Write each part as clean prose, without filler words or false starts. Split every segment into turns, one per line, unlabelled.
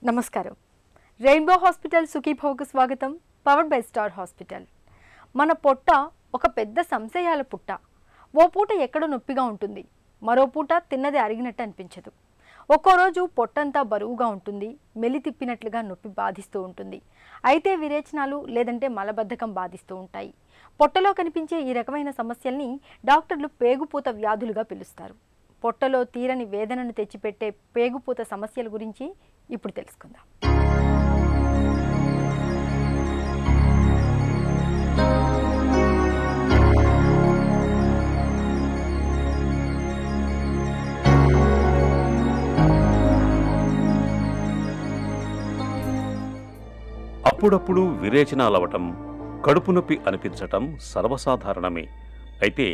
నమస్కారం. Rainbow hospital సుఖీభవకు స్వాగతం. Powered by star hospital. మన పొట్ట ఒక పెద్ద సంశయాల పుట్ట. ఓ పూట ఎక్కడో నొప్పిగా ఉంటుంది, మరో పూట తిన్నది అరిగినట్టు అనిపించదు. ఒక్కో రోజు పొట్టంతా బరువుగా ఉంటుంది, మెలి తిప్పినట్లుగా నొప్పి బాధిస్తూ ఉంటుంది. అయితే విరేచనాలు లేదంటే మలబద్ధకం బాధిస్తూ ఉంటాయి. పొట్టలో కనిపించే ఈ రకమైన సమస్యల్ని డాక్టర్లు పేగుపూత వ్యాధులుగా పిలుస్తారు. పొట్టలో తీరని వేదనను తెచ్చిపెట్టే పేగుపూత సమస్యల గురించి ఇప్పుడు తెలుసుకుందాం.
అప్పుడప్పుడు విరేచనాలవటం, కడుపు నొప్పి అనిపించటం సర్వసాధారణమే. అయితే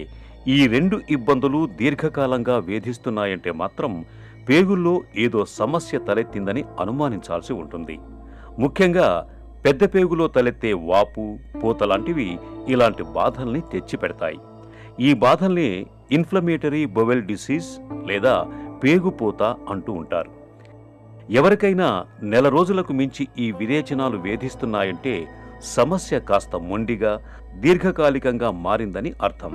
ఈ రెండు ఇబ్బందులు దీర్ఘకాలంగా వేధిస్తున్నాయంటే మాత్రం పేగుల్లో ఏదో సమస్య తలెత్తిందని అనుమానించాల్సి ఉంటుంది. ముఖ్యంగా పెద్ద పేగులో తలెత్తే వాపు, పూత లాంటివి ఇలాంటి బాధల్ని తెచ్చిపెడతాయి. ఈ బాధల్ని ఇన్ఫ్లమేటరీ బowel డిసీజ్ లేదా పేగుపూత అంటూ ఉంటారు. ఎవరికైనా నెల రోజులకు మించి ఈ విరేచనాలు వేధిస్తున్నాయంటే సమస్య కాస్త మొండిగా, దీర్ఘకాలికంగా మారిందని అర్థం.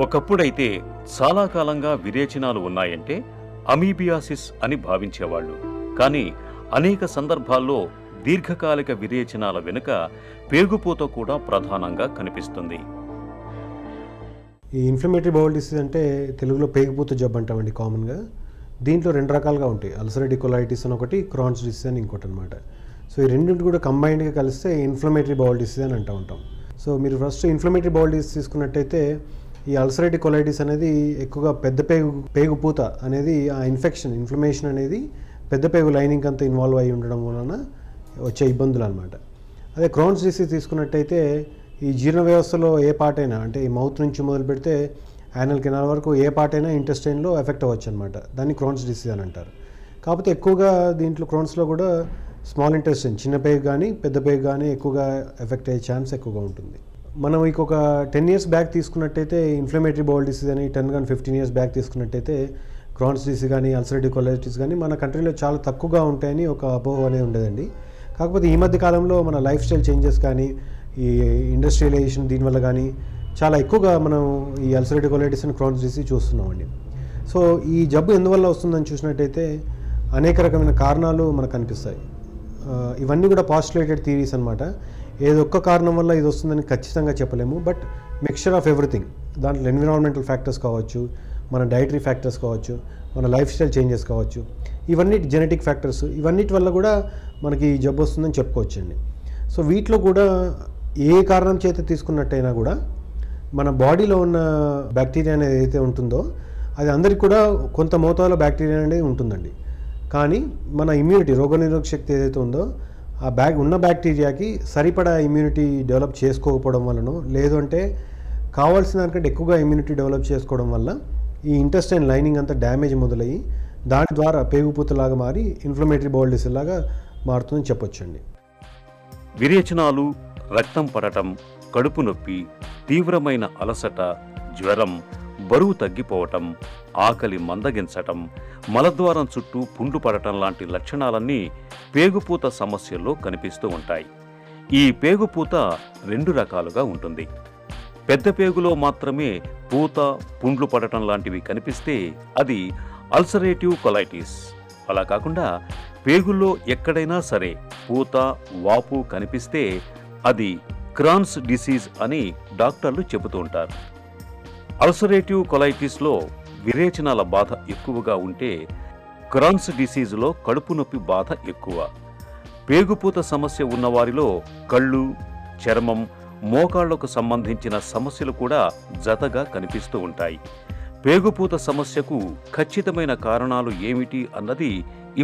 ఒకప్పుడైతే చాలా కాలంగా విరేచనాలు ఉన్నాయంటే అమీబియాసిస్ అని భావించేవాళ్లు. కానీ అనేక సందర్భాల్లో దీర్ఘకాలిక విరేచనాల వెనుక పేగుపూత కూడా ప్రధానంగా కనిపిస్తుంది.
ఈ ఇన్ఫ్లమేటరీ బౌల్ డిసీజ్ అంటే తెలుగులో పేగుపూత జబ్బు అంటామండి కామన్గా. దీంట్లో రెండు రకాలుగా ఉంటాయి, అల్సరేటివ్ కొలైటిస్ అని ఒకటి, క్రాన్స్ డిసీజ్ అని ఇంకోటి అనమాట. సో ఈ రెండింటి కూడా కంబైన్డ్గా కలిస్తే ఇన్ఫ్లమేటరీ బౌల్ డిసీజ్ అని అంటూ ఉంటాం. సో మీరు ఫస్ట్ ఇన్ఫ్లమేటరీ బౌల్ డిసీజ్ తీసుకున్నట్టయితే ఈ అల్సరేటివ్ కొలైటిస్ అనేది ఎక్కువగా పెద్ద పేగుపూత అనేది ఆ ఇన్ఫ్లమేషన్ అనేది పెద్ద పేగు లైనింగ్ అంతా ఇన్వాల్వ్ అయి ఉండడం వలన వచ్చే ఇబ్బందులు అనమాట. అదే క్రాన్స్ డిసీజ్ తీసుకున్నట్టయితే ఈ జీర్ణ వ్యవస్థలో ఏ పార్ట్ అయినా, అంటే ఈ మౌత్ నుంచి మొదలు పెడితే యానల్ కెనాల్ వరకు ఏ పార్ట్ అయినా ఇంటెస్టైన్లో ఎఫెక్ట్ అవ్వచ్చు అనమాట. దాన్ని క్రాన్స్ డిసీజ్ అని అంటారు. కాకపోతే ఎక్కువగా దీంట్లో క్రాన్స్లో కూడా స్మాల్ ఇంటెస్టైన్, చిన్న పేగు కానీ పెద్ద పేగు కానీ ఎక్కువగా ఎఫెక్ట్ అయ్యే ఛాన్స్ ఎక్కువగా ఉంటుంది. మనం ఇంకొక 10 years బ్యాక్ తీసుకున్నట్టయితే ఇన్ఫ్లమేటరీ బౌల్ డిసీజ్ అని 10 కానీ 15 years బ్యాక్ తీసుకున్నట్టయితే క్రాన్స్ డిసీజ్ కానీ అల్సరేటివ్ కొలైటిస్ కానీ మన కంట్రీలో చాలా తక్కువగా ఉంటాయని ఒక అపోహ అనేది ఉండేదండి. కాకపోతే ఈ మధ్య కాలంలో మన లైఫ్ స్టైల్ చేంజెస్ కానీ ఈ ఇండస్ట్రియలైజేషన్ దీనివల్ల కానీ చాలా ఎక్కువగా మనం ఈ ulcerative colitis and Crohn's disease చూస్తున్నామండి. సో ఈ జబ్బు ఎందువల్ల వస్తుందని చూసినట్టయితే అనేక రకమైన కారణాలు మనకు కనిపిస్తాయి. ఇవన్నీ కూడా పాస్టులేటెడ్ థియరీస్ అనమాట. ఏదో ఒక్క కారణం వల్ల ఇది వస్తుందని ఖచ్చితంగా చెప్పలేము. బట్ మిక్చర్ ఆఫ్ ఎవ్రీథింగ్, దాంట్లో ఎన్విరాన్మెంటల్ ఫ్యాక్టర్స్ కావచ్చు, మన డైటరీ ఫ్యాక్టర్స్ కావచ్చు, మన లైఫ్ స్టైల్ చేంజెస్ కావచ్చు, ఇవన్నీ జెనెటిక్ ఫ్యాక్టర్స్, ఇవన్నిటి వల్ల కూడా మనకి జబ్బు వస్తుందని చెప్పుకోవచ్చండి. సో వీటిలో కూడా ఏ కారణం చేత తీసుకున్నట్టయినా కూడా మన బాడీలో ఉన్న బ్యాక్టీరియా అనేది ఏదైతే ఉంటుందో అది అందరికీ కూడా కొంత మోతాదులో బ్యాక్టీరియా అనేది ఉంటుందండి. కానీ మన ఇమ్యూనిటీ, రోగనిరోధక శక్తి ఏదైతే ఉందో ఆ ఉన్న బ్యాక్టీరియాకి సరిపడా ఇమ్యూనిటీ డెవలప్ చేసుకోకపోవడం వలనో, లేదు అంటే కావాల్సిన దానికంటే ఎక్కువగా ఇమ్యూనిటీ డెవలప్ చేసుకోవడం వల్ల ఈ ఇంటెస్టైన్ లైనింగ్ అంతా డ్యామేజ్ మొదలయ్యి దాని ద్వారా పేగుపూతలాగా మారి ఇన్ఫ్లమేటరీ బౌల్ డిసీజ్ లాగా మారుతుందని చెప్పొచ్చండి.
విరేచనాలు, రక్తం పడటం, కడుపు నొప్పి, తీవ్రమైన అలసట, జ్వరం, బరువు తగ్గిపోవటం, ఆకలి మందగించటం, మలద్వారం చుట్టూ పుండు పడటం లాంటి లక్షణాలన్నీ పేగుపూత సమస్యల్లో కనిపిస్తూ ఉంటాయి. ఈ పేగుపూత రెండు రకాలుగా ఉంటుంది. పెద్ద పేగులో మాత్రమే పూత, పుండ్లు పడటం లాంటివి కనిపిస్తే అది అల్సరేటివ్ కొలైటిస్. అలా కాకుండా పేగుల్లో ఎక్కడైనా సరే పూత, వాపు కనిపిస్తే అది క్రాన్స్ డిసీజ్ అని డాక్టర్లు చెబుతూ ఉంటారు. అల్సరేటివ్ కొలైటిస్లో విరేచనాల బాధ ఎక్కువగా ఉంటే క్రాన్స్ డిసీజ్లో కడుపు నొప్పి బాధ ఎక్కువ. పేగుపూత సమస్య ఉన్నవారిలో కళ్ళు, చర్మం, మోకాళ్లకు సంబంధించిన సమస్యలు కూడా జతగా కనిపిస్తూ ఉంటాయి. పేగుపూత సమస్యకు ఖచ్చితమైన కారణాలు ఏమిటి అన్నది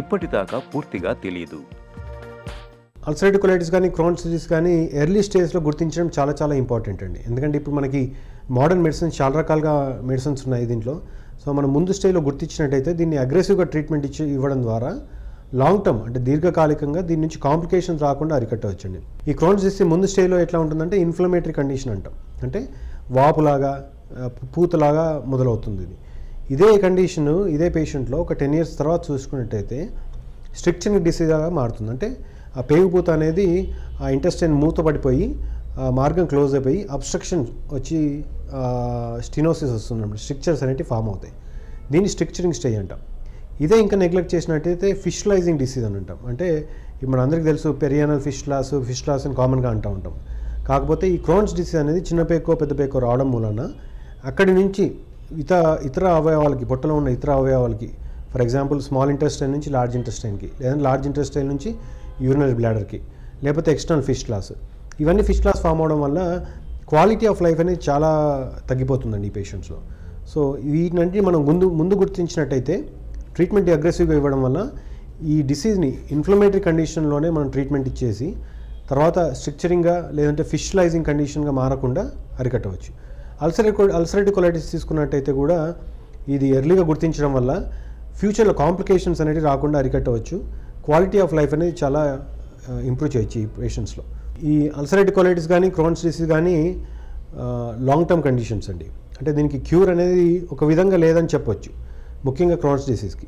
ఇప్పటిదాకా పూర్తిగా తెలియదు.
అల్సరేటివ్ కొలైటిస్ కానీ క్రాన్స్ డిసీజ్ కానీ ఎర్లీ స్టేజ్లో గుర్తించడం చాలా చాలా ఇంపార్టెంట్ అండి. ఎందుకంటే ఇప్పుడు మనకి మోడర్న్ మెడిసిన్స్ చాలా రకాలుగా మెడిసిన్స్ ఉన్నాయి దీంట్లో. సో మనం ముందు స్టేజ్లో గుర్తించినట్టయితే దీన్ని అగ్రెసివ్గా ట్రీట్మెంట్ ఇవ్వడం ద్వారా లాంగ్ టర్మ్, అంటే దీర్ఘకాలికంగా దీని నుంచి కాంప్లికేషన్స్ రాకుండా అరికట్టవచ్చండి. ఈ క్రాన్స్ డిసీజ్ ముందు స్టేజ్లో ఎట్లా ఉంటుందంటే ఇన్ఫ్లమేటరీ కండిషన్ అంటాం, అంటే వాపులాగా పూతలాగా మొదలవుతుంది. ఇదే కండిషన్ ఇదే పేషెంట్లో ఒక 10 years తర్వాత చూసుకున్నట్టయితే స్ట్రిక్చరింగ్ డిసీజ్గా మారుతుంది. అంటే ఆ పేగుపూత అనేది ఆ ఇంటెస్టైన్ మూతపడిపోయి మార్గం క్లోజ్ అయిపోయి అబ్స్ట్రక్షన్ వచ్చి స్టినోసిస్ వస్తున్నప్పుడు స్ట్రిక్చర్స్ అనేవి ఫామ్ అవుతాయి. దీన్ని స్ట్రిక్చరింగ్ స్టేజ్ అంటాం. ఇదే ఇంకా నెగ్లెక్ట్ చేసినట్టయితే ఫిష్లైజింగ్ డిసీజ్ అని అంటాం. అంటే ఇప్పుడు మన అందరికీ తెలుసు పెరియానల్ ఫిష్లాస్ అని కామన్గా అంటూ ఉంటాం. కాకపోతే ఈ క్రోన్స్ డిసీజ్ అనేది చిన్న పేకో పెద్ద పేకో రావడం మూలన అక్కడి నుంచి ఇతర అవయవాలకి, పొట్టలో ఉన్న ఇతర అవయవాలకి, ఫర్ ఎగ్జాంపుల్ స్మాల్ ఇంటెస్టైన్ నుంచి లార్జ్ ఇంటెస్టైన్కి, లేదా లార్జ్ ఇంటెస్టైన్ నుంచి యూరినరీ బ్లాడర్కి, లేకపోతే ఎక్స్టర్నల్ ఫిష్లాస్, ఇవన్నీ ఫిష్లాస్ ఫామ్ అవడం వల్ల క్వాలిటీ ఆఫ్ లైఫ్ అనేది చాలా తగ్గిపోతుందండి ఈ పేషెంట్స్లో. సో వీటినంటే మనం ముందు గుర్తించినట్టయితే ట్రీట్మెంట్ అగ్రెసివ్గా ఇవ్వడం వల్ల ఈ డిసీజ్ని ఇన్ఫ్లమేటరీ కండిషన్లోనే మనం ట్రీట్మెంట్ ఇచ్చేసి తర్వాత స్ట్రక్చరింగ్గా లేదంటే ఫిష్లైజింగ్ కండిషన్గా మారకుండా అరికట్టవచ్చు. అల్సరేటివ్ కొలైటిస్ తీసుకున్నట్టయితే కూడా ఇది ఎర్లీగా గుర్తించడం వల్ల ఫ్యూచర్లో కాంప్లికేషన్స్ అనేవి రాకుండా అరికట్టవచ్చు. క్వాలిటీ ఆఫ్ లైఫ్ అనేది చాలా ఇంప్రూవ్ చేయొచ్చు ఈ పేషెంట్స్లో. ఈ అల్సరేటివ్ కొలైటిస్ కానీ క్రోన్స్ డిసీజ్ కానీ లాంగ్ టర్మ్ కండిషన్స్ అండి. అంటే దీనికి క్యూర్ అనేది ఒక విధంగా లేదని చెప్పొచ్చు, ముఖ్యంగా క్రోన్స్ డిసీజ్కి.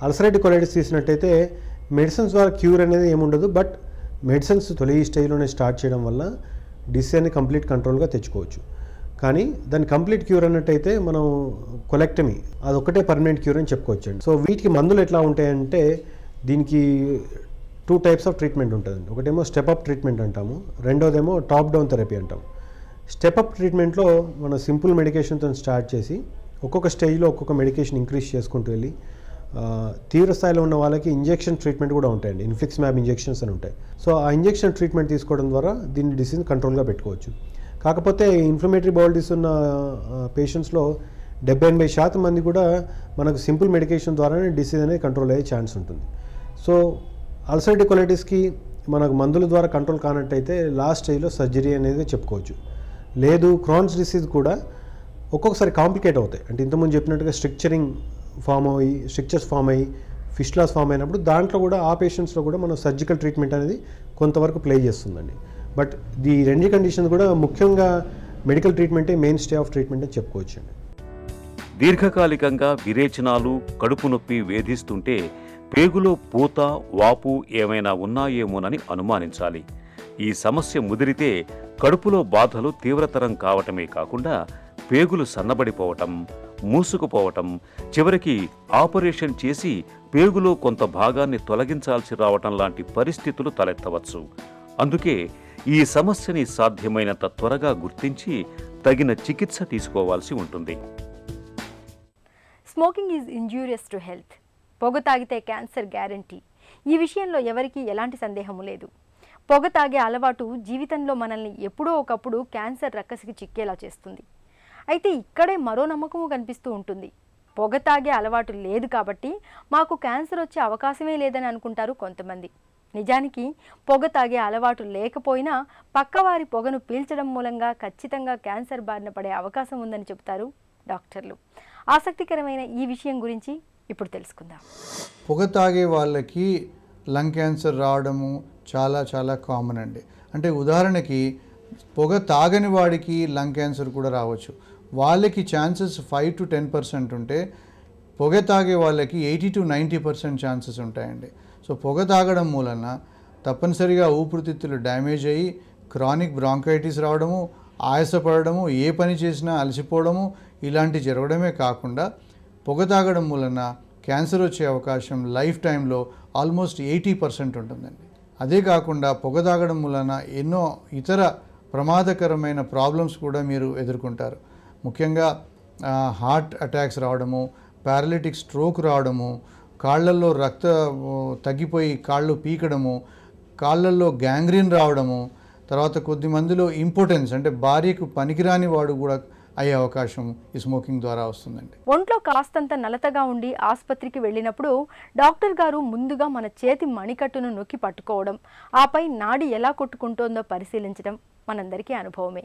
అల్సరేటివ్ కొలైటిస్ తీసినట్టయితే మెడిసిన్స్ ద్వారా క్యూర్ అనేది ఏముండదు, బట్ మెడిసిన్స్ తొలి స్టేజ్లోనే స్టార్ట్ చేయడం వల్ల డిసీజ్ అనేది కంప్లీట్ కంట్రోల్గా తెచ్చుకోవచ్చు. కానీ దాని కంప్లీట్ క్యూర్ అన్నట్టయితే మనం కొలెక్టమీ అదొక్కటే పర్మనెంట్ క్యూర్ అని చెప్పుకోవచ్చు అండి. సో వీటికి మందులు ఎట్లా ఉంటాయంటే దీనికి 2 టైప్స్ ఆఫ్ ట్రీట్మెంట్ ఉంటుందండి. ఒకటేమో స్టెప్అప్ ట్రీట్మెంట్ అంటాము, రెండోదేమో టాప్ డౌన్ థెరపీ అంటాం. స్టెప్అప్ ట్రీట్మెంట్లో మనం సింపుల్ మెడికేషన్తో స్టార్ట్ చేసి ఒక్కొక్క స్టేజ్లో ఒక్కొక్క మెడికేషన్ ఇంక్రీజ్ చేసుకుంటూ వెళ్ళి తీవ్ర స్థాయిలో ఉన్న వాళ్ళకి ఇంజెక్షన్ ట్రీట్మెంట్ కూడా ఉంటాయండి, ఇన్ఫ్లిక్స్మాబ్ ఇంజెక్షన్స్ అని ఉంటాయి. సో ఆ ఇంజెక్షన్ ట్రీట్మెంట్ తీసుకోవడం ద్వారా దీన్ని డిసీజ్ కంట్రోల్గా పెట్టుకోవచ్చు. కాకపోతే ఇన్ఫ్లమేటరీ బౌల్ డిసీజ్ ఉన్న పేషెంట్స్లో 70-80% మంది కూడా మనకు సింపుల్ మెడికేషన్ ద్వారానే డిసీజ్ అనేది కంట్రోల్ అయ్యే ఛాన్స్ ఉంటుంది. సో అల్సరేటివ్ కొలైటిస్కి మనకు మందుల ద్వారా కంట్రోల్ కానట్టయితే లాస్ట్ స్టేజ్లో సర్జరీ అనేది చెప్పుకోవచ్చు. లేదు క్రాన్స్ డిసీజ్ కూడా ఒక్కొక్కసారి కాంప్లికేట్ అవుతాయి. అంటే ఇంతకుముందు చెప్పినట్టుగా స్ట్రిక్చర్స్ ఫామ్ అయ్యి ఫిష్లాస్ ఫామ్ అయినప్పుడు దాంట్లో కూడా ఆ పేషెంట్స్లో కూడా మనం సర్జికల్ ట్రీట్మెంట్ అనేది కొంతవరకు ప్లే చేస్తుందండి. బట్ ఈ రెండు కండిషన్స్ కూడా ముఖ్యంగా మెడికల్ ట్రీట్మెంటే మెయిన్ స్టే ఆఫ్ ట్రీట్మెంట్ అని చెప్పుకోవచ్చు అండి.
దీర్ఘకాలికంగా విరేచనాలు, కడుపు నొప్పి వేధిస్తుంటే పేగులో పూత, వాపు ఏమైనా ఉన్నాయేమోనని అనుమానించాలి. ఈ సమస్య ముదిరితే కడుపులో బాధలు తీవ్రతరం కావటమే కాకుండా పేగులు సన్నబడిపోవటం, మూసుకుపోవటం, చివరికి ఆపరేషన్ చేసి పేగులో కొంత భాగాన్ని తొలగించాల్సి రావటం లాంటి పరిస్థితులు తలెత్తవచ్చు. అందుకే ఈ సమస్యని సాధ్యమైనంత త్వరగా గుర్తించి తగిన చికిత్స తీసుకోవాల్సి ఉంటుంది.
Smoking is injurious to health. పొగ తాగితే క్యాన్సర్ గ్యారంటీ. ఈ విషయంలో ఎవరికీ ఎలాంటి సందేహము లేదు. పొగ తాగే అలవాటు జీవితంలో మనల్ని ఎప్పుడో ఒకప్పుడు క్యాన్సర్ రక్కసికి చిక్కేలా చేస్తుంది. అయితే ఇక్కడే మరో నమ్మకము కనిపిస్తూ ఉంటుంది. పొగ తాగే అలవాటు లేదు కాబట్టి మాకు క్యాన్సర్ వచ్చే అవకాశమే లేదని అనుకుంటారు కొంతమంది. నిజానికి పొగ తాగే అలవాటు లేకపోయినా పక్కవారి పొగను పీల్చడం మూలంగా ఖచ్చితంగా క్యాన్సర్ బారిన పడే అవకాశం ఉందని చెబుతారు డాక్టర్లు. ఆసక్తికరమైన ఈ విషయం గురించి ఇప్పుడు తెలుసుకుందాం.
పొగ తాగే వాళ్ళకి లంగ్ క్యాన్సర్ రావడము చాలా చాలా కామన్ అండి. అంటే ఉదాహరణకి పొగ తాగని వాడికి లంగ్ క్యాన్సర్ కూడా రావచ్చు. వాళ్ళకి ఛాన్సెస్ 5 to 10% ఉంటే పొగ తాగే వాళ్ళకి 80 to 90% ఛాన్సెస్ ఉంటాయండి. సో పొగ తాగడం మూలన తప్పనిసరిగా ఊపిరితిత్తులు డ్యామేజ్ అయ్యి క్రానిక్ బ్రాంకైటిస్ రావడము, ఆయాసపడము, ఏ పని చేసినా అలసిపోవడము ఇలాంటి జరగడమే కాకుండా పొగ తాగడం మూలన క్యాన్సర్ వచ్చే అవకాశం లైఫ్ టైంలో ఆల్మోస్ట్ 80% ఉంటుందండి. అదే కాకుండా పొగ తాగడం మూలన ఎన్నో ఇతర ప్రమాదకరమైన ప్రాబ్లమ్స్ కూడా మీరు ఎదుర్కొంటారు. ముఖ్యంగా హార్ట్ అటాక్స్ రావడము, పారాలిటిక్ స్ట్రోక్ రావడము, కాళ్ళల్లో రక్త తగ్గిపోయి కాళ్ళు పీకడము, కాళ్ళల్లో గ్యాంగ్రీన్ రావడము, తర్వాత కొద్ది మందిలో ఇంపార్టెన్స్ అంటే భార్యకు పనికిరాని వాడు కూడా అయ్యే అవకాశం ఈ స్మోకింగ్ ద్వారా వస్తుందండి.
ఒంట్లో కాస్తంత నలతగా ఉండి ఆసుపత్రికి వెళ్ళినప్పుడు డాక్టర్ గారు ముందుగా మన చేతి మణికట్టును నొక్కి పట్టుకోవడం, ఆపై నాడి ఎలా కొట్టుకుంటోందో పరిశీలించడం మనందరికీ అనుభవమే.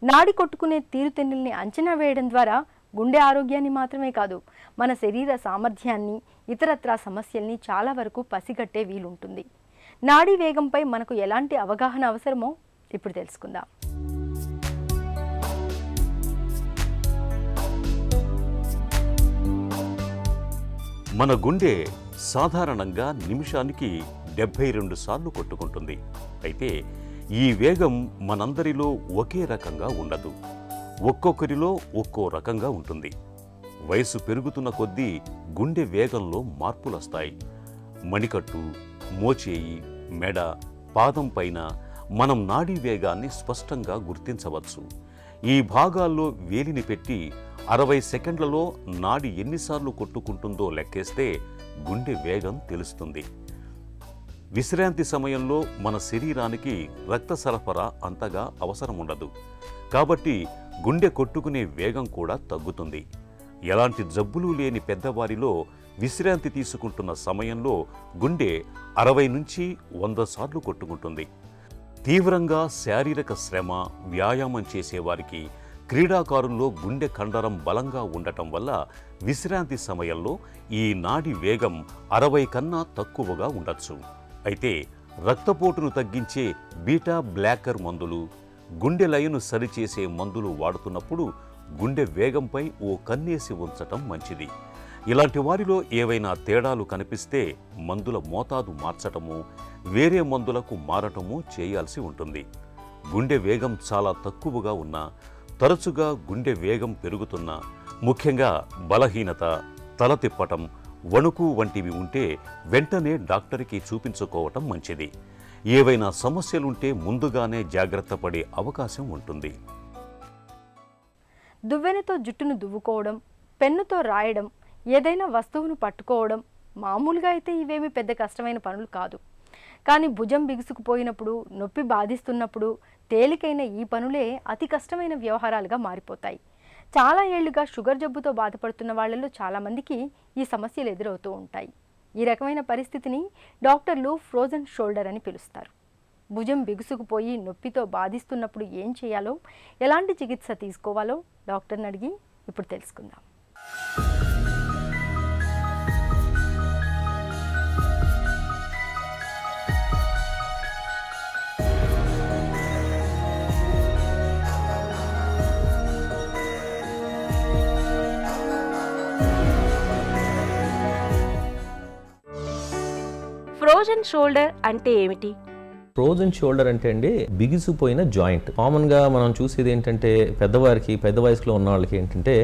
నాడి కొట్టుకునే తీరుతెన్నుల్ని అంచనా వేయడం ద్వారా గుండె ఆరోగ్యాన్ని మాత్రమే కాదు, మన శరీర సామర్థ్యాన్ని, ఇతరత్రా సమస్యల్ని చాలా వరకు పసిగట్టే వీలుంటుంది. నాడీ వేగంపై మనకు ఎలాంటి అవగాహన అవసరమో ఇప్పుడు తెలుసుకుందాం.
మన గుండె సాధారణంగా నిమిషానికి 72 సార్లు కొట్టుకుంటుంది. అయితే ఈ వేగం మనందరిలో ఒకే రకంగా ఉండదు. ఒక్కొక్కరిలో ఒక్కో రకంగా ఉంటుంది. వయసు పెరుగుతున్న కొద్దీ గుండె వేగంలో మార్పులొస్తాయి. మణికట్టు, మోచేయి, మెడ, పాదం పైన మనం నాడీ వేగాన్ని స్పష్టంగా గుర్తించవచ్చు. ఈ భాగాల్లో వేలిని పెట్టి 60 సెకండ్లలో నాడి ఎన్నిసార్లు కొట్టుకుంటుందో లెక్కేస్తే గుండె వేగం తెలుస్తుంది. విశ్రాంతి సమయంలో మన శరీరానికి రక్త సరఫరా అంతగా అవసరం ఉండదు. కాబట్టి గుండె కొట్టుకునే వేగం కూడా తగ్గుతుంది. ఎలాంటి జబ్బులు లేని పెద్దవారిలో విశ్రాంతి తీసుకుంటున్న సమయంలో గుండె 60 నుంచి 100 సార్లు కొట్టుకుంటుంది. తీవ్రంగా శారీరక శ్రమ, వ్యాయామం చేసేవారికి, క్రీడాకారుల్లో గుండె కండరం బలంగా ఉండటం వల్ల విశ్రాంతి సమయంలో ఈ నాడి వేగం 60 కన్నా తక్కువగా ఉండొచ్చు. అయితే రక్తపోటును తగ్గించే బీటా బ్లాకర్ మందులు, గుండె లయను సరిచేసే మందులు వాడుతున్నప్పుడు గుండె వేగంపై ఓ కన్నేసి ఉంచటం మంచిది. ఇలాంటి వారిలో ఏవైనా తేడాలు కనిపిస్తే మందుల మోతాదు మార్చటము, వేరే మందులకు మారటము చేయాల్సి ఉంటుంది. గుండె వేగం చాలా తక్కువగా ఉన్నా, తరచుగా గుండె వేగం పెరుగుతున్నా, ముఖ్యంగా బలహీనత, తల తిప్పటం, వణుకు వంటివి ఉంటే వెంటనే డాక్టర్కి చూపించుకోవటం మంచిది. ఏవైనా సమస్యలుంటే ముందుగానే జాగ్రత్త పడే అవకాశం ఉంటుంది.
దువ్వెనతో జుట్టును దువ్వుకోవడం, పెన్నుతో రాయడం, ఏదైనా వస్తువును పట్టుకోవడం మామూలుగా అయితే ఇవేమీ పెద్ద కష్టమైన పనులు కాదు. కానీ భుజం బిగుసుకుపోయినప్పుడు, నొప్పి బాధిస్తున్నప్పుడు తేలికైన ఈ పనులే అతి కష్టమైన వ్యవహారాలుగా మారిపోతాయి. చాలా ఏళ్లుగా షుగర్ జబ్బుతో బాధపడుతున్న వాళ్ళలో చాలామందికి ఈ సమస్యలు ఎదురవుతూ ఉంటాయి. ఈ రకమైన పరిస్థితిని డాక్టర్లు ఫ్రోజన్ షోల్డర్ అని పిలుస్తారు. భుజం బిగుసుకుపోయి నొప్పితో బాధిస్తున్నప్పుడు ఏం చేయాలో, ఎలాంటి చికిత్స తీసుకోవాలో డాక్టర్ని అడిగి ఇప్పుడు తెలుసుకుందాం.
ఫ్రోజన్ షోల్డర్ అంటే ఏమిటి?
ఫ్రోజన్ షోల్డర్ అంటే అండి బిగిసిపోయిన జాయింట్. కామన్గా మనం చూసేది ఏంటంటే పెద్ద వయసులో ఉన్న వాళ్ళకి ఏంటంటే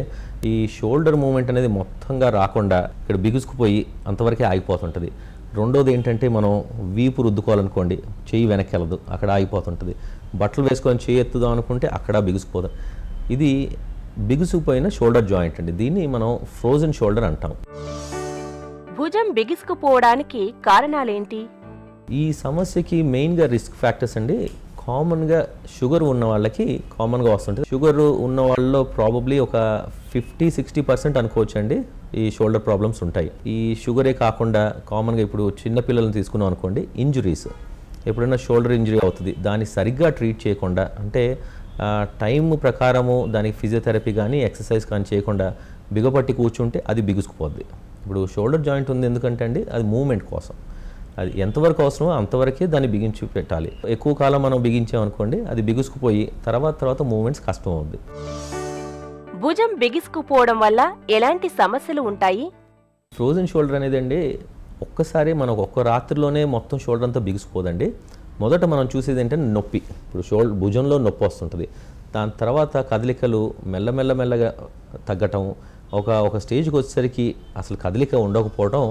ఈ షోల్డర్ మూమెంట్ అనేది మొత్తంగా రాకుండా ఇక్కడ బిగుసుకుపోయి అంతవరకే ఆగిపోతుంటుంది. రెండోది ఏంటంటే మనం వీపు రుద్దుకోవాలనుకోండి, చెయ్యి వెనక్కి వెళ్ళదు, అక్కడ ఆగిపోతుంటుంది. బట్టలు వేసుకొని చెయ్యి ఎత్తుదాం అనుకుంటే అక్కడ బిగుసుకుపోతుంది. ఇది బిగుసుకుపోయిన షోల్డర్ జాయింట్ అండి. దీన్ని మనం ఫ్రోజన్ షోల్డర్ అంటాం.
భుజం బిగుసుకుపోవడానికి కారణాలేంటి?
ఈ సమస్యకి మెయిన్గా రిస్క్ ఫ్యాక్టర్స్ అండి. కామన్గా షుగర్ ఉన్న వాళ్ళకి కామన్గా వస్తుంటుంది. షుగర్ ఉన్న వాళ్ళలో ప్రాబబ్లీ ఒక 50-60% అనుకోవచ్చు అండి ఈ షోల్డర్ ప్రాబ్లమ్స్ ఉంటాయి. ఈ షుగరే కాకుండా కామన్గా ఇప్పుడు చిన్నపిల్లలను తీసుకున్నాం అనుకోండి, ఇంజురీస్, ఎప్పుడైనా షోల్డర్ ఇంజరీ అవుతుంది, దాన్ని సరిగ్గా ట్రీట్ చేయకుండా, అంటే టైం ప్రకారము దానికి ఫిజియోథెరపీ కానీ ఎక్సర్సైజ్ కానీ చేయకుండా బిగపట్టి కూర్చుంటే అది బిగుసుకుపోద్ది. ఇప్పుడు షోల్డర్ జాయింట్ ఉంది ఎందుకంటే అండి అది మూవ్మెంట్ కోసం, అది ఎంతవరకు అవసరమో అంతవరకే దాన్ని బిగించి పెట్టాలి. ఎక్కువ కాలం మనం బిగించామనుకోండి అది బిగుసుకుపోయి తర్వాత మూవ్మెంట్స్ కష్టం అవుద్ది.
భుజం బిగుసుకుపోవడం వల్ల ఎలాంటి సమస్యలు ఉంటాయి?
ఫ్రోజన్ షోల్డర్ అనేది అండి ఒక్కసారి మనకు ఒక్క రాత్రిలోనే మొత్తం షోల్డర్ అంతా బిగుసుకుపోదండి. మొదట మనం చూసేది ఏంటంటే నొప్పి. ఇప్పుడు భుజంలో నొప్పి వస్తుంటుంది, దాని తర్వాత కదలికలు మెల్లగా తగ్గటం, ఒక స్టేజ్కి వచ్చేసరికి అసలు కదలిక ఉండకపోవడం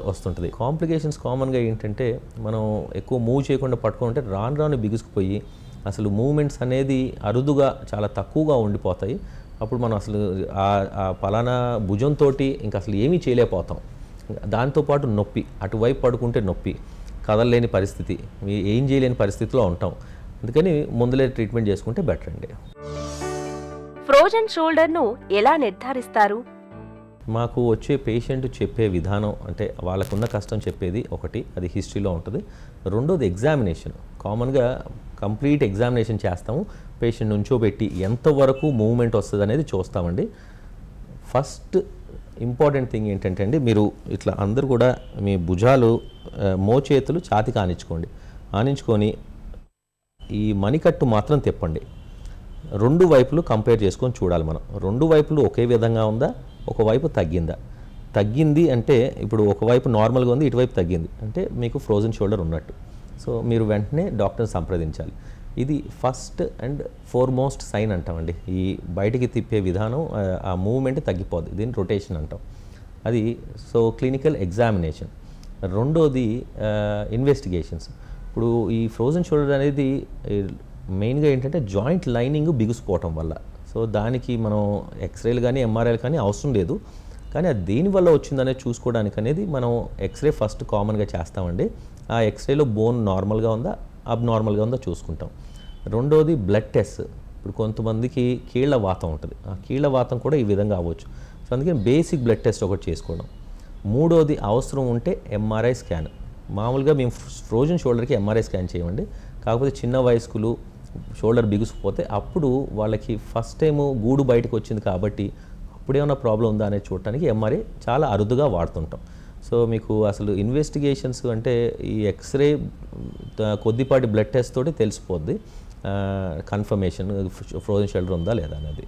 వస్తుంటుంది. కాంప్లికేషన్స్ కామన్గా ఏంటంటే మనం ఎక్కువ మూవ్ చేయకుండా పట్టుకుంటే రాను బిగుసుకుపోయి అసలు మూవ్మెంట్స్ అనేది అరుదుగా చాలా తక్కువగా ఉండిపోతాయి. అప్పుడు మనం అసలు ఆ పలానా భుజంతో ఇంకా అసలు ఏమీ చేయలేకపోతాం. దాంతోపాటు నొప్పి, అటువైపు పడుకుంటే నొప్పి, కదలలేని పరిస్థితి, ఏం చేయలేని పరిస్థితిలో ఉంటాం. అందుకని ముందులే ట్రీట్మెంట్ చేసుకుంటే బెటర్ అండి.
ఫ్రోజన్ షోల్డర్ను ఎలా నిర్ధారిస్తారు?
మాకు వచ్చే పేషెంట్ చెప్పే విధానం అంటే వాళ్ళకున్న కష్టం చెప్పేది ఒకటి, అది హిస్టరీలో ఉంటుంది. రెండోది ఎగ్జామినేషన్. కామన్గా కంప్లీట్ ఎగ్జామినేషన్ చేస్తాము. పేషెంట్ నుంచోబెట్టి ఎంతవరకు మూవ్మెంట్ వస్తుంది అనేది చూస్తామండి. ఫస్ట్ ఇంపార్టెంట్ థింగ్ ఏంటంటే అండి, మీరు ఇట్లా అందరూ కూడా మీ భుజాలు మోచేతులు ఛాతీకి ఆనించుకొని ఈ మణికట్టు మాత్రం తిప్పండి. రెండు వైపులు కంపేర్ చేసుకొని చూడాలి మనం. రెండు వైపులు ఒకే విధంగా ఉందా, ఒకవైపు తగ్గిందా. తగ్గింది అంటే ఇప్పుడు ఒకవైపు నార్మల్గా ఉంది, ఇటువైపు తగ్గింది అంటే మీకు ఫ్రోజన్ షోల్డర్ ఉన్నట్టు. సో మీరు వెంటనే డాక్టర్ని సంప్రదించాలి. ఇది ఫస్ట్ అండ్ ఫోర్మోస్ట్ సైన్ అంటామండి. ఈ బయటికి తిప్పే విధానం, ఆ మూవ్మెంట్ తగ్గిపోద్ది, దీన్ని రొటేషన్ అంటాం. అది సో క్లినికల్ ఎగ్జామినేషన్. రెండోది ఇన్వెస్టిగేషన్స్. ఇప్పుడు ఈ ఫ్రోజన్ షోల్డర్ అనేది మెయిన్గా ఏంటంటే జాయింట్ లైనింగ్ బిగుసిపోవటం వల్ల. సో దానికి మనం ఎక్స్రేలు కానీ ఎంఆర్ఐలు కానీ అవసరం లేదు, కానీ అది దేనివల్ల వచ్చిందనేది చూసుకోవడానికి అనేది మనం ఎక్స్రే ఫస్ట్ కామన్గా చేస్తామండి. ఆ ఎక్స్రేలో బోన్ నార్మల్గా ఉందా అబ్నార్మల్గా ఉందా చూసుకుంటాం. రెండోది బ్లడ్ టెస్ట్. ఇప్పుడు కొంతమందికి కీళ్ళ వాతం ఉంటుంది, ఆ కీళ్ళ వాతం కూడా ఈ విధంగా అవ్వచ్చు. సో అందుకని బేసిక్ బ్లడ్ టెస్ట్ ఒకటి చేసుకోవడం. మూడోది అవసరం ఉంటే ఎంఆర్ఐ స్కాన్. మామూలుగా మేము ఫ్రోజన్ షోల్డర్కి ఎంఆర్ఐ స్కాన్ చేయమండి, కాకపోతే చిన్న వయస్కులు షోల్డర్ బిగుసిపోతే అప్పుడు వాళ్ళకి ఫస్ట్ టైము గూడు బయటకు వచ్చింది కాబట్టి అప్పుడేమన్నా ప్రాబ్లం ఉందా అనేది చూడటానికి ఎంఆర్ఐ చాలా అరుదుగా వాడుతుంటాం. సో మీకు అసలు ఇన్వెస్టిగేషన్స్ అంటే ఈ ఎక్స్రే కొద్దిపాటి బ్లడ్ టెస్ట్ తోటి తెలిసిపోద్ది కన్ఫర్మేషన్ ఫ్రోజన్ షోల్డర్ ఉందా లేదా అనేది.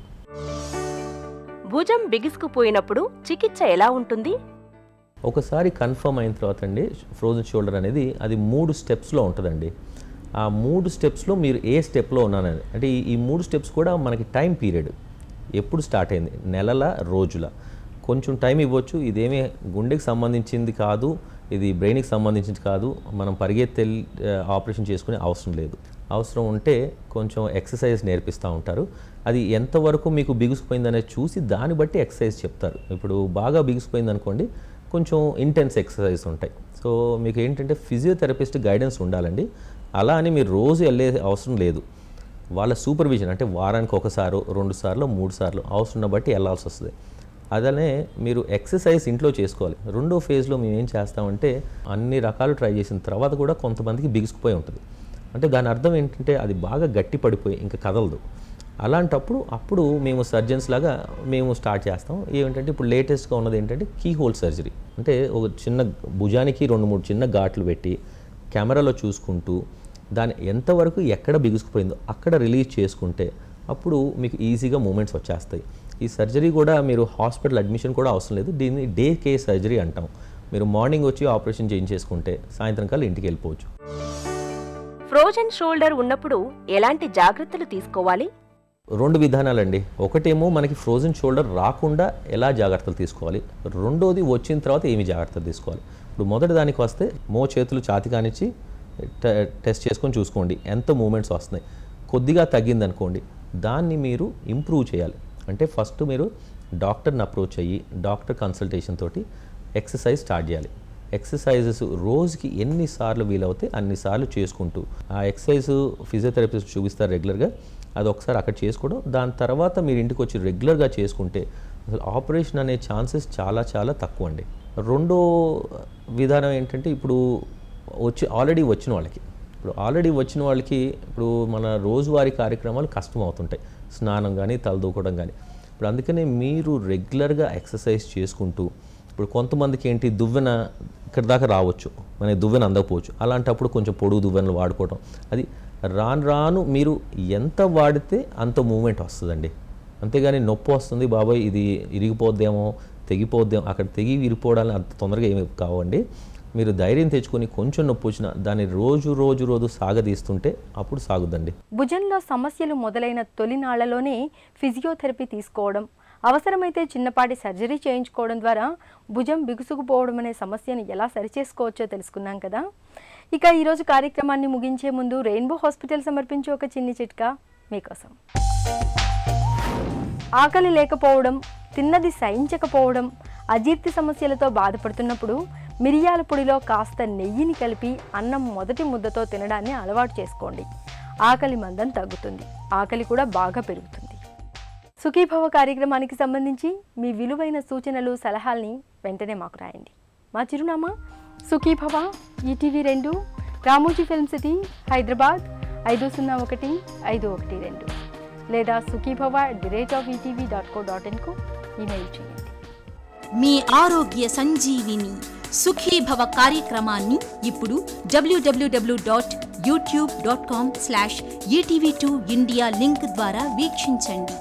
భుజం బిగుసుకుపోయినప్పుడు చికిత్స ఎలా ఉంటుంది?
ఒకసారి కన్ఫర్మ్ అయిన తర్వాత అండి ఫ్రోజన్ షోల్డర్ అనేది అది 3 స్టెప్స్లో ఉంటుందండి. ఆ 3 స్టెప్స్లో మీరు ఏ స్టెప్లో ఉన్నానని, అంటే ఈ 3 స్టెప్స్ కూడా మనకి టైం పీరియడ్ ఎప్పుడు స్టార్ట్ అయింది, నెలల రోజుల, కొంచెం టైం ఇవ్వచ్చు. ఇదేమీ గుండెకి సంబంధించింది కాదు, ఇది బ్రెయిన్కి సంబంధించింది కాదు, మనం పరిగెత్తి ఆపరేషన్ చేసుకునే అవసరం లేదు. అవసరం ఉంటే కొంచెం ఎక్సర్సైజ్ నేర్పిస్తూ ఉంటారు. అది ఎంతవరకు మీకు బిగుసిపోయిందనేది చూసి దాన్ని బట్టి ఎక్సర్సైజ్ చెప్తారు. ఇప్పుడు బాగా బిగుసిపోయింది అనుకోండి, కొంచెం ఇంటెన్స్ ఎక్సర్సైజ్ ఉంటాయి. సో మీకు ఏంటంటే ఫిజియోథెరపిస్ట్ గైడెన్స్ ఉండాలండి. అలా అని మీరు రోజు వెళ్ళే అవసరం లేదు. వాళ్ళ సూపర్విజన్, అంటే వారానికి 1 సారో 2 సార్లు 3 సార్లు అవసరం బట్టి వెళ్ళాల్సి వస్తుంది. అదనే మీరు ఎక్సర్సైజ్ ఇంట్లో చేసుకోవాలి. రెండో ఫేజ్లో మేము ఏం చేస్తామంటే అన్ని రకాలు ట్రై చేసిన తర్వాత కూడా కొంతమందికి బిగుసుకుపోయి ఉంటుంది. అంటే దాని అర్థం ఏంటంటే అది బాగా గట్టి పడిపోయి ఇంకా కదలదు. అప్పుడు మేము సర్జన్స్ లాగా మేము స్టార్ట్ చేస్తాం. ఏమిటంటే ఇప్పుడు లేటెస్ట్గా ఉన్నది ఏంటంటే కీ హోల్ సర్జరీ. అంటే ఒక చిన్న భుజానికి 2-3 చిన్న ఘాట్లు పెట్టి కెమెరాలో చూసుకుంటూ దాని ఎంతవరకు ఎక్కడ బిగుసుకుపోయిందో అక్కడ రిలీజ్ చేసుకుంటే అప్పుడు మీకు ఈజీగా మూమెంట్స్ వచ్చేస్తాయి. ఈ సర్జరీ కూడా మీరు హాస్పిటల్ అడ్మిషన్ కూడా అవసరం లేదు. దీన్ని డే కేర్ సర్జరీ అంటాం. మీరు మార్నింగ్ వచ్చి ఆపరేషన్ చేయించేసుకుంటే సాయంత్రం కల్లా ఇంటికి వెళ్ళిపోవచ్చు.
ఫ్రోజన్ షోల్డర్ ఉన్నప్పుడు ఎలాంటి జాగ్రత్తలు తీసుకోవాలి?
2 విధానాలండి. ఒకటేమో మనకి ఫ్రోజన్ షోల్డర్ రాకుండా ఎలా జాగ్రత్తలు తీసుకోవాలి, రెండోది వచ్చిన తర్వాత ఏమి జాగ్రత్తలు తీసుకోవాలి. ఇప్పుడు మొదటి దానికి వస్తే చేతులు ఛాతీ కానిచ్చి టెస్ట్ చేసుకొని చూసుకోండి ఎంత మూమెంట్స్ వస్తున్నాయి. కొద్దిగా తగ్గింది అనుకోండి, దాన్ని మీరు ఇంప్రూవ్ చేయాలి. అంటే ఫస్ట్ మీరు డాక్టర్ని అప్రోచ్ అయ్యి డాక్టర్ కన్సల్టేషన్ తోటి ఎక్సర్సైజ్ స్టార్ట్ చేయాలి. ఎక్సర్సైజెస్ రోజుకి ఎన్నిసార్లు వీలవుతే అన్నిసార్లు చేసుకుంటూ ఆ ఎక్సర్సైజ్ ఫిజియోథెరపిస్ట్ చూపిస్తారు రెగ్యులర్గా, అది ఒకసారి అక్కడ చేసుకోవడం. దాని తర్వాత మీరు ఇంటికి వచ్చి రెగ్యులర్గా చేసుకుంటే అసలు ఆపరేషన్ అనే ఛాన్సెస్ చాలా చాలా తక్కువ అండి. రెండో విధానం ఏంటంటే ఇప్పుడు ఆల్రెడీ వచ్చిన వాళ్ళకి ఇప్పుడు మన రోజువారీ కార్యక్రమాలు కష్టం అవుతుంటాయి, స్నానం కానీ తలదూకోవడం కానీ. ఇప్పుడు అందుకనే మీరు రెగ్యులర్గా ఎక్సర్సైజ్ చేసుకుంటూ, ఇప్పుడు కొంతమందికి ఏంటి దువ్వెన ఇక్కడ దాకా రావచ్చు, మనకి దువ్వెన అందకపోవచ్చు. అలాంటప్పుడు కొంచెం పొడుగు దువ్వెనలు వాడుకోవడం, అది రాను మీరు ఎంత వాడితే అంత మూమెంట్ వస్తుందండి. అంతేగాని నొప్పి వస్తుంది బాబాయ్ ఇది ఇరిగిపోద్దేమో తెగిపోద్దేమో, అక్కడ తెగి విరిగిపోవడానికి అంత తొందరగా ఏమి కావండి. మీరు ధైర్యం తెచ్చుకొని కొంచెం నొప్పి వచ్చినా దాన్ని రోజు సాగదీస్తుంటే అప్పుడు సాగుద్దండి.
భుజంలో సమస్యలు మొదలైన తొలినాళ్లలోనే ఫిజియోథెరపీ తీసుకోవడం, అవసరమైతే చిన్నపాటి సర్జరీ చేయించుకోవడం ద్వారా భుజం బిగుసుకుపోవడం అనే సమస్యను ఎలా సరిచేసుకోవచ్చో తెలుసుకున్నాం కదా. ఇక ఈరోజు కార్యక్రమాన్ని ముగించే ముందు రెయిన్బో హాస్పిటల్ సమర్పించే ఒక చిన్ని చిట్కా మీకోసం. ఆకలి లేకపోవడం, తిన్నది సహించకపోవడం, అజీర్తి సమస్యలతో బాధపడుతున్నప్పుడు మిరియాల పొడిలో కాస్త నెయ్యిని కలిపి అన్నం మొదటి ముద్దతో తినడాన్ని అలవాటు చేసుకోండి. ఆకలి మందం తగ్గుతుంది, ఆకలి కూడా బాగా పెరుగుతుంది. సుఖీభవ కార్యక్రమానికి సంబంధించి మీ విలువైన సూచనలు సలహాల్ని వెంటనే మాకు రాయండి. మా చిరునామా Sukhibhava, ETV 2, Ramoji film city, Hyderabad 501-512 లేదా sukhibhava@etv.co.in ఈమెయిల్ చేయండి.
మీ ఆరోగ్య సంజీవిని సుఖీభవ కార్యక్రమాన్ని ఇప్పుడు www.youtube.com/etv2india లింక్ ద్వారా వీక్షించండి.